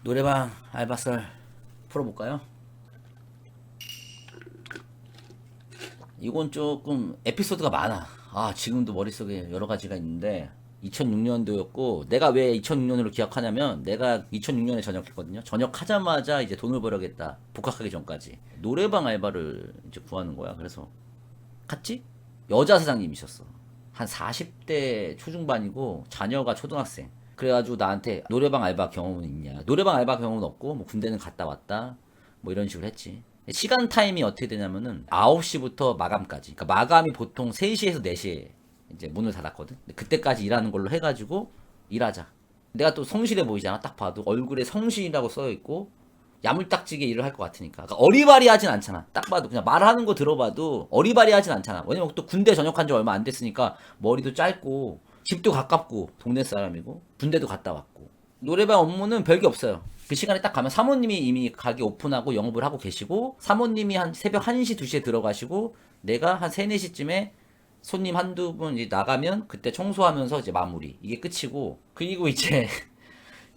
노래방 알바썰 풀어볼까요? 이건 조금 에피소드가 많아. 지금도 머릿속에 여러 가지가 있는데 2006년도였고 내가 왜 2006년으로 기억하냐면 내가 2006년에 전역했거든요. 전역하자마자 이제 돈을 벌어야겠다. 복학하기 전까지 노래방 알바를 이제 구하는 거야. 그래서 갔지? 여자 사장님이셨어. 한 40대 초중반이고 자녀가 초등학생. 그래가지고 나한테 노래방 알바 경험은 있냐? 노래방 알바 경험은 없고 뭐 군대는 갔다 왔다 뭐 이런 식으로 했지. 시간 타임이 어떻게 되냐면은 9시부터 마감까지. 그러니까 마감이 보통 3시에서 4시에 이제 문을 닫았거든. 근데 그때까지 일하는 걸로 해가지고 일하자. 내가 또 성실해 보이잖아. 딱 봐도 얼굴에 성실이라고 써 있고 야물딱지게 일을 할 것 같으니까. 그러니까 어리바리하진 않잖아. 딱 봐도 그냥 말하는 거 들어봐도 어리바리하진 않잖아. 왜냐면 또 군대 전역한 지 얼마 안 됐으니까 머리도 짧고 집도 가깝고 동네 사람이고 군대도 갔다 왔고 노래방 업무는 별게 없어요. 그 시간에 딱 가면 사모님이 이미 가게 오픈하고 영업을 하고 계시고 사모님이 한 새벽 1시 2시에 들어가시고 내가 한 3, 4시쯤에 손님 한두 분 이제 나가면 그때 청소하면서 이제 마무리 이게 끝이고 그리고 이제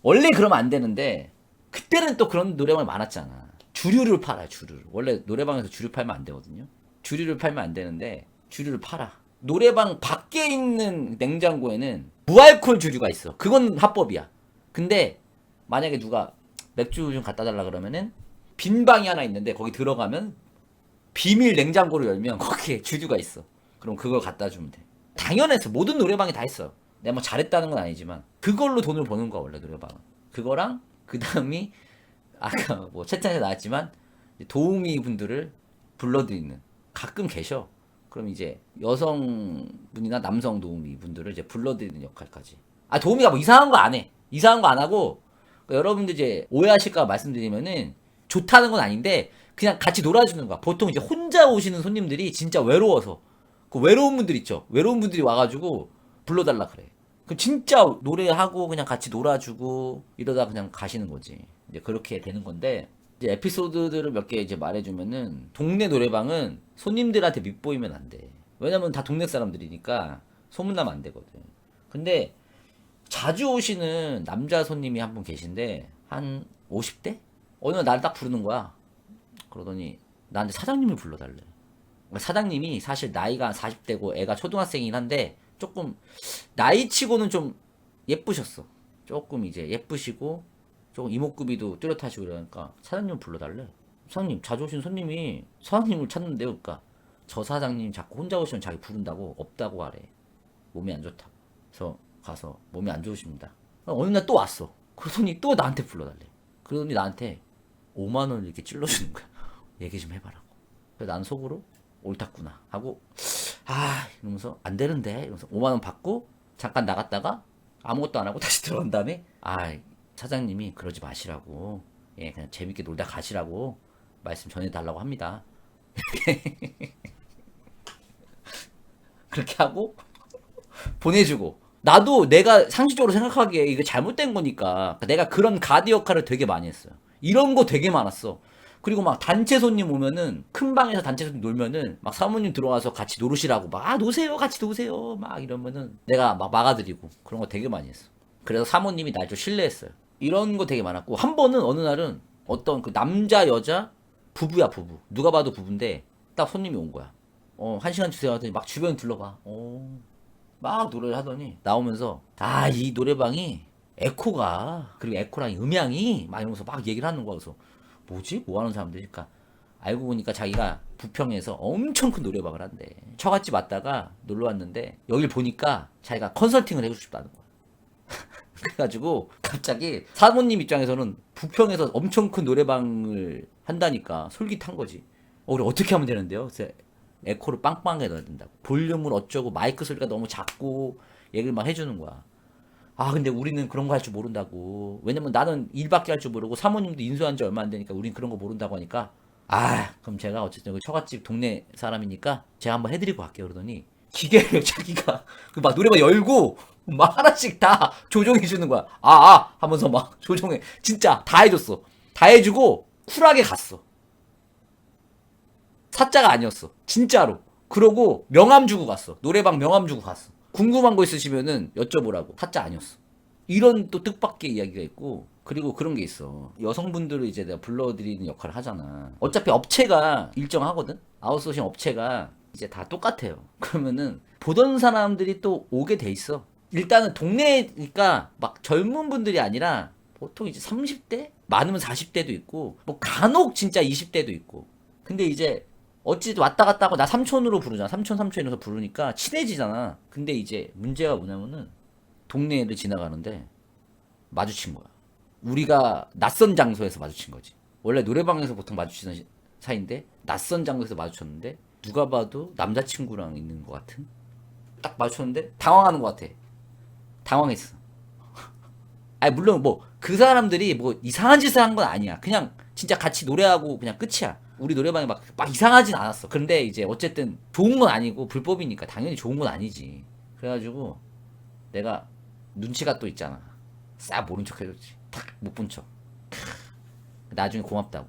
원래 그러면 안 되는데 그때는 또 그런 노래방이 많았잖아. 주류를 팔아요. 주류를. 원래 노래방에서 주류 팔면 안 되거든요. 주류를 팔면 안 되는데 주류를 팔아. 노래방 밖에 있는 냉장고에는 무알콜 주류가 있어. 그건 합법이야. 근데 만약에 누가 맥주 좀 갖다 달라 그러면은 빈 방이 하나 있는데 거기 들어가면 비밀 냉장고를 열면 거기에 주류가 있어. 그럼 그걸 갖다 주면 돼. 당연했어. 모든 노래방이 다 있어요. 내가 뭐 잘했다는 건 아니지만 그걸로 돈을 버는 거야 원래 노래방은. 그거랑 그 다음이 아까 뭐 채팅에서 나왔지만 도우미 분들을 불러드리는 가끔 계셔. 그럼 이제 여성분이나 남성 도우미 분들을 이제 불러드리는 역할까지. 도우미가 뭐 이상한 거 안 해. 이상한 거 안 하고 그러니까 여러분들 이제 오해하실까 말씀드리면은 좋다는 건 아닌데 그냥 같이 놀아주는 거야. 보통 이제 혼자 오시는 손님들이 진짜 외로워서 그 외로운 분들 있죠. 외로운 분들이 와가지고 불러달라 그래. 그럼 진짜 노래하고 그냥 같이 놀아주고 이러다 그냥 가시는 거지. 이제 그렇게 되는 건데 이제 에피소드들을 몇 개 이제 말해주면은 동네 노래방은 손님들한테 밉보이면 안 돼. 왜냐면 다 동네 사람들이니까 소문나면 안 되거든. 근데 자주 오시는 남자 손님이 한 분 계신데 한 50대? 어느 날 나를 딱 부르는 거야. 그러더니 나한테 사장님을 불러달래. 사장님이 사실 나이가 40대고 애가 초등학생이긴 한데 조금 나이치고는 좀 예쁘셨어. 조금 이제 예쁘시고 조금 이목구비도 뚜렷하시고 그러니까 사장님 불러달래. 사장님 자주 오신 손님이 사장님을 찾는데요. 그러니까 저 사장님 자꾸 혼자 오시면 자기 부른다고 없다고 하래. 몸이 안 좋다고. 그래서 가서 몸이 안 좋으십니다. 어느 날 또 왔어. 그러더니 또 나한테 불러달래. 그러더니 나한테 5만 원 이렇게 찔러주는 거야. 얘기 좀 해봐라고. 그래서 난 속으로 옳았구나 하고 이러면서 안 되는데 이러면서 5만 원 받고 잠깐 나갔다가 아무것도 안 하고 다시 들어간 다음에 사장님이 그러지 마시라고 그냥 재밌게 놀다 가시라고 말씀 전해달라고 합니다. 그렇게 하고 보내주고 나도 내가 상식적으로 생각하기에 이거 잘못된 거니까 내가 그런 가드 역할을 되게 많이 했어요. 이런 거 되게 많았어. 그리고 막 단체 손님 오면은 큰 방에서 단체 손님 놀면은 막 사모님 들어와서 같이 노르시라고 막 노세요 같이 노세요 막 이러면은 내가 막 막아드리고 그런 거 되게 많이 했어. 그래서 사모님이 날 좀 신뢰했어요. 이런 거 되게 많았고 한 번은 어느 날은 어떤 그 남자 여자 부부야 부부 누가 봐도 부부인데 딱 손님이 온 거야. 1시간 주세요 하더니 막 주변 둘러봐. 막 노래를 하더니 나오면서 이 노래방이 에코가 그리고 에코랑 음향이 막 이러면서 막 얘기를 하는 거야. 그래서 뭐지? 뭐 하는 사람들일까? 알고 보니까 자기가 부평에서 엄청 큰 노래방을 한대. 처갓집 왔다가 놀러 왔는데 여길 보니까 자기가 컨설팅을 해주고 싶다는 거야. 그래가지고 갑자기 사모님 입장에서는 부평에서 엄청 큰 노래방을 한다니까 솔깃한 거지. 우리 어떻게 하면 되는데요? 그래서 에코를 빵빵하게 넣어야 된다고. 볼륨을 어쩌고 마이크 소리가 너무 작고 얘기를 막 해주는 거야. 근데 우리는 그런 거 할 줄 모른다고. 왜냐면 나는 일밖에 할 줄 모르고 사모님도 인수한 지 얼마 안 되니까 우린 그런 거 모른다고 하니까 그럼 제가 어쨌든 그 처갓집 동네 사람이니까 제가 한번 해드리고 갈게요. 그러더니 기계를 자기가 막 노래방 열고 막 하나씩 다 조정해 주는 거야. 하면서 막 조정해. 진짜 다 해줬어. 다 해주고 쿨하게 갔어. 사짜가 아니었어. 진짜로. 그러고 명함 주고 갔어. 노래방 명함 주고 갔어. 궁금한 거 있으시면은 여쭤보라고. 사짜 아니었어. 이런 또 뜻밖의 이야기가 있고, 그리고 그런 게 있어. 여성분들을 이제 내가 불러드리는 역할을 하잖아. 어차피 업체가 일정하거든? 아웃소싱 업체가 이제 다 똑같아요. 그러면은 보던 사람들이 또 오게 돼 있어. 일단은 동네니까 막 젊은 분들이 아니라 보통 이제 30대? 많으면 40대도 있고, 뭐 간혹 진짜 20대도 있고. 근데 이제 어찌 왔다 갔다 하고 나 삼촌으로 부르잖아. 삼촌 이러면서 부르니까 친해지잖아. 근데 이제 문제가 뭐냐면은 동네를 지나가는데 마주친 거야. 우리가 낯선 장소에서 마주친 거지. 원래 노래방에서 보통 마주치는 사이인데 낯선 장소에서 마주쳤는데 누가 봐도 남자친구랑 있는 것 같은? 딱 마주쳤는데 당황하는 것 같아. 당황했어. 아니 물론 뭐 그 사람들이 뭐 이상한 짓을 한 건 아니야. 그냥 진짜 같이 노래하고 그냥 끝이야. 우리 노래방에 막 이상하진 않았어. 근데 이제 어쨌든 좋은 건 아니고 불법이니까 당연히 좋은 건 아니지. 그래가지고 내가 눈치가 또 있잖아. 싹 모른 척 해줬지. 탁 못 본 척. 나중에 고맙다고.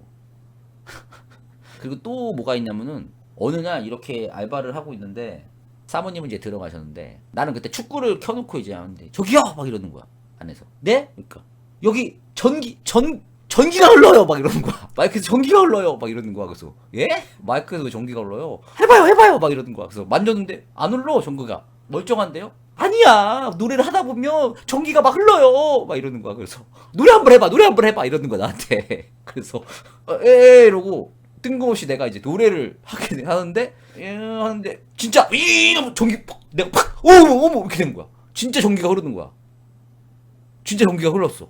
그리고 또 뭐가 있냐면은 어느 날 이렇게 알바를 하고 있는데 사모님은 이제 들어가셨는데 나는 그때 축구를 켜놓고 이제 하는데 저기요 막 이러는 거야 안에서. 네? 그러니까 여기 전기가 흘러요 막 이러는 거야. 마이크에서 전기가 흘러요 막 이러는 거야. 그래서 예? 마이크에서 왜 전기가 흘러요? 해봐요 막 이러는 거야. 그래서 만졌는데 안 흘러 전기가. 멀쩡한데요? 아니야 노래를 하다 보면 전기가 막 흘러요 막 이러는 거야. 그래서 노래 한번 해봐 이러는 거야 나한테. 그래서 이러고 뜬금없이 내가 이제 노래를 하는데 하는데 진짜 전기 팍 내가 팍 어머 이렇게 된 거야. 진짜 전기가 흐르는 거야. 진짜 전기가 흘렀어.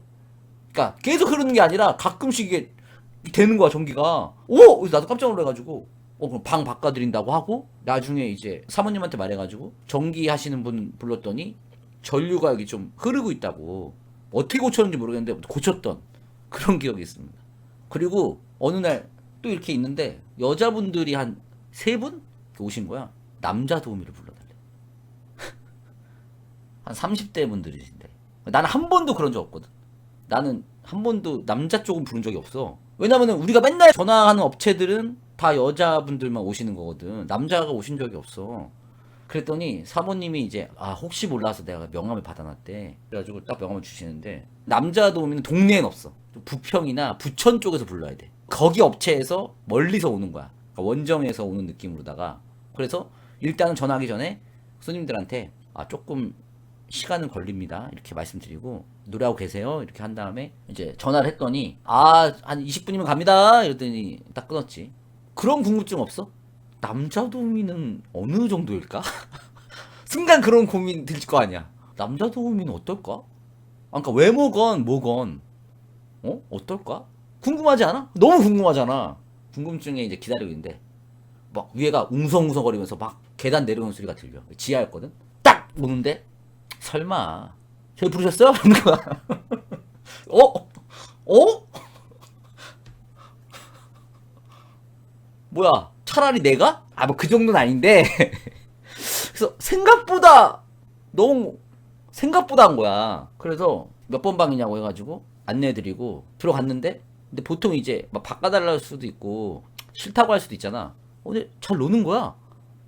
그러니까 계속 흐르는 게 아니라 가끔씩 이게 되는 거야 전기가. 그래서 나도 깜짝 놀래가지고 그럼 방 바꿔드린다고 하고 나중에 이제 사모님한테 말해가지고 전기 하시는 분 불렀더니 전류가 여기 좀 흐르고 있다고. 어떻게 고쳤는지 모르겠는데 고쳤던 그런 기억이 있습니다. 그리고 어느 날 또 이렇게 있는데 여자분들이 한 3분 오신 거야. 남자 도우미를 불러달래. 한 30대 분들이신데 나는 한 번도 그런 적 없거든. 나는 한 번도 남자 쪽은 부른 적이 없어. 왜냐면은 우리가 맨날 전화하는 업체들은 다 여자분들만 오시는 거거든. 남자가 오신 적이 없어. 그랬더니 사모님이 이제 혹시 몰라서 내가 명함을 받아놨대. 그래가지고 딱 명함을 주시는데 남자 도우미는 동네엔 없어. 부평이나 부천 쪽에서 불러야 돼. 거기 업체에서 멀리서 오는 거야. 그러니까 원정에서 오는 느낌으로다가. 그래서 일단은 전화하기 전에 손님들한테 조금 시간은 걸립니다 이렇게 말씀드리고 노래하고 계세요 이렇게 한 다음에 이제 전화를 했더니 한 20분이면 갑니다 이러더니 딱 끊었지. 그런 궁금증 없어? 남자 도우미는 어느 정도일까? 순간 그런 고민 들 거 아니야. 남자 도우미는 어떨까? 그러니까 외모건 뭐건 어떨까? 궁금하지 않아? 너무 궁금하잖아. 궁금증에 이제 기다리고 있는데 막 위에가 웅성웅성거리면서 막 계단 내려오는 소리가 들려. 지하였거든. 딱 오는데 설마 저희 부르셨어요? 하는 거야. 뭐야 차라리 내가? 뭐 그 정도는 아닌데 그래서 생각보다 한 거야. 그래서 몇 번 방이냐고 해가지고 안내해드리고 들어갔는데 근데 보통 이제 막 바꿔달라 할 수도 있고 싫다고 할 수도 있잖아. 근데 잘 노는 거야.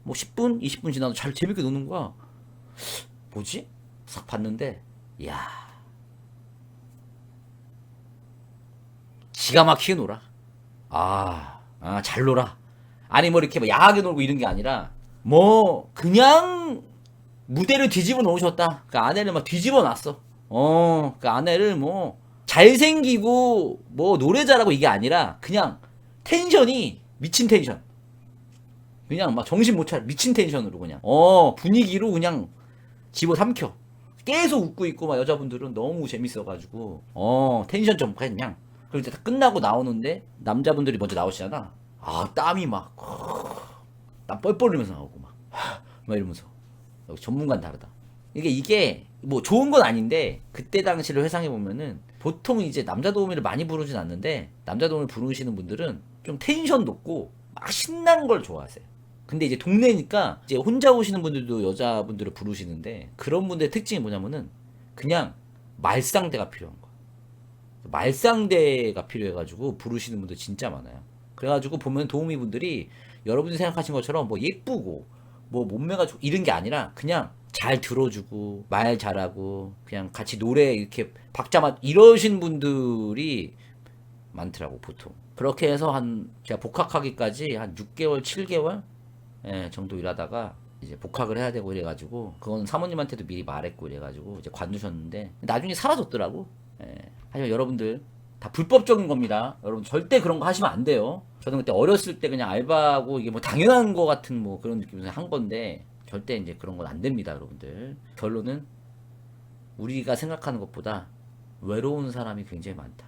뭐 10분 20분 지나도 잘 재밌게 노는 거야. 뭐지? 싹 봤는데 이야 기가 막히게 놀아. 잘 놀아. 아니 뭐 이렇게 뭐 야하게 놀고 이런 게 아니라 뭐 그냥 무대를 뒤집어 놓으셨다. 그 아내를 막 뒤집어 놨어. 그 아내를 뭐 잘생기고 뭐 노래 잘하고 이게 아니라 그냥 텐션이 미친 텐션. 그냥 막 정신 못 차려 미친 텐션으로 그냥 분위기로 그냥 집어삼켜. 계속 웃고 있고 막 여자분들은 너무 재밌어가지고 텐션 좀 그냥. 그리고 이제 다 끝나고 나오는데 남자분들이 먼저 나오시잖아. 땀이 막 땀 뻘뻘 흘리면서 나오고 막 이러면서 전문가는 다르다. 이게 뭐 좋은 건 아닌데 그때 당시를 회상해 보면은 보통 이제 남자 도우미를 많이 부르진 않는데 남자 도우미를 부르시는 분들은 좀 텐션 높고 막 신난 걸 좋아하세요. 근데 이제 동네니까 이제 혼자 오시는 분들도 여자분들을 부르시는데 그런 분들의 특징이 뭐냐면은 그냥 말상대가 필요한 거야. 말상대가 필요해가지고 부르시는 분들 진짜 많아요. 그래가지고 보면 도우미 분들이 여러분이 생각하신 것처럼 뭐 예쁘고 뭐 몸매가 좋고 이런 게 아니라 그냥 잘 들어주고 말 잘하고 그냥 같이 노래 이렇게 박자 맞 이러신 분들이 많더라고 보통. 그렇게 해서 한 제가 복학하기까지 한 6개월 7개월 예, 정도 일하다가 이제 복학을 해야 되고 이래가지고 그건 사모님한테도 미리 말했고 이래가지고 이제 관두셨는데 나중에 사라졌더라고. 예. 하지만 여러분들 다 불법적인 겁니다. 여러분 절대 그런 거 하시면 안 돼요. 저는 그때 어렸을 때 그냥 알바하고 이게 뭐 당연한 거 같은 뭐 그런 느낌에서 한 건데 절대 이제 그런 건 안 됩니다, 여러분들. 결론은 우리가 생각하는 것보다 외로운 사람이 굉장히 많다.